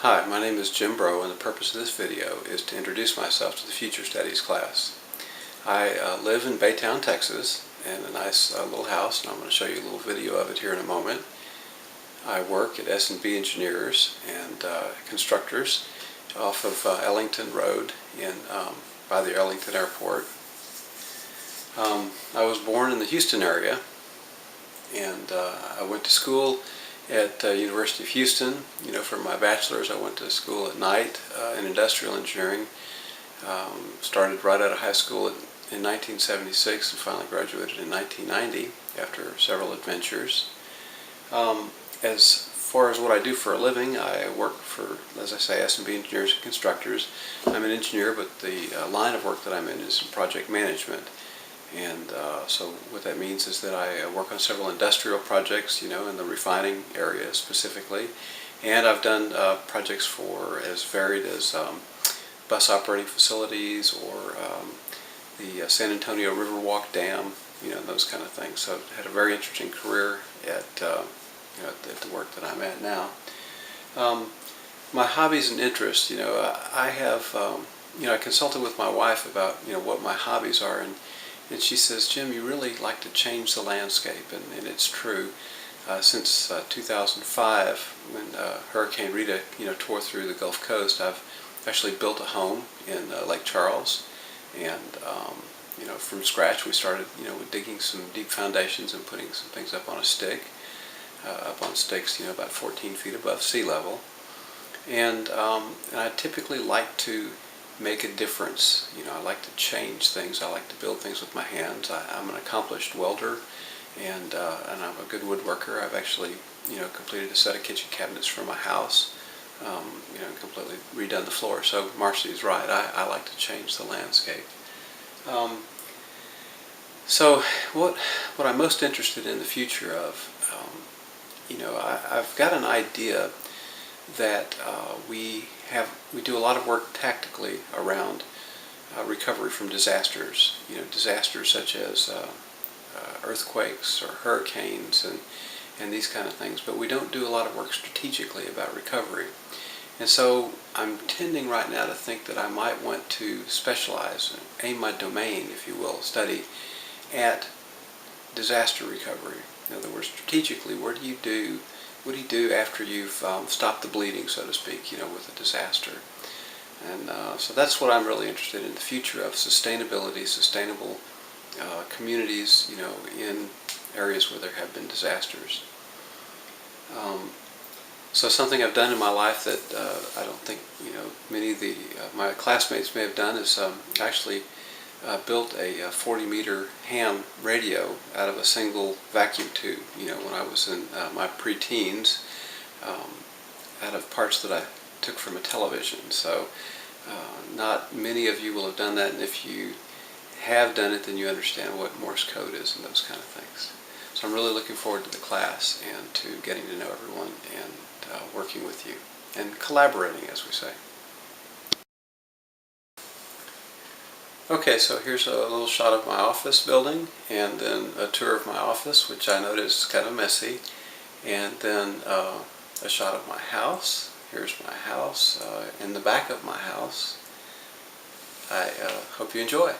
Hi, my name is Jim Breaux, and the purpose of this video is to introduce myself to the Future Studies class. I live in Baytown, Texas, in a nice little house, and I'm going to show you a little video of it here in a moment. I work at S&B Engineers and Constructors off of Ellington Road by the Arlington Airport. I was born in the Houston area, and I went to school at University of Houston. For my bachelor's I went to school at night in industrial engineering. Started right out of high school in 1976 and finally graduated in 1990 after several adventures. As far as what I do for a living, I work for, as I say, S&B Engineers and Constructors. I'm an engineer, but the line of work that I'm in is in project management. And so what that means is that I work on several industrial projects, in the refining area specifically. And I've done projects for as varied as bus operating facilities or the San Antonio Riverwalk Dam, those kind of things. So I've had a very interesting career at the work that I'm at now. My hobbies and interests, I have, I consulted with my wife about, what my hobbies are, and she says, Jim, you really like to change the landscape, and it's true. Since 2005, when Hurricane Rita, tore through the Gulf Coast, I've actually built a home in Lake Charles, and from scratch we started, with digging some deep foundations and putting some things up on a stick, up on stakes, about 14 feet above sea level, and I typically like to make a difference. I like to change things. I like to build things with my hands. I'm an accomplished welder, and I'm a good woodworker. I've actually, completed a set of kitchen cabinets for my house, completely redone the floor. So Marcy's right. I like to change the landscape. So what I'm most interested in the future of, I've got an idea that we do a lot of work tactically around recovery from disasters. Disasters such as earthquakes or hurricanes and these kind of things. But we don't do a lot of work strategically about recovery. And so I'm tending right now to think that I might want to specialize, aim my domain, if you will, study at disaster recovery. In other words, strategically, what do you do after you've stopped the bleeding, so to speak, with a disaster? And so that's what I'm really interested in, the future of sustainability, sustainable communities, in areas where there have been disasters. So something I've done in my life that I don't think, many of my classmates may have done is actually built a 40-meter ham radio out of a single vacuum tube, when I was in my pre-teens, out of parts that I took from a television. So not many of you will have done that, and if you have done it, then you understand what Morse code is and those kind of things. So I'm really looking forward to the class and to getting to know everyone and working with you and collaborating, as we say. Okay, so here's a little shot of my office building, and then a tour of my office, which I notice is kind of messy, and then a shot of my house. Here's my house, in the back of my house. I hope you enjoy.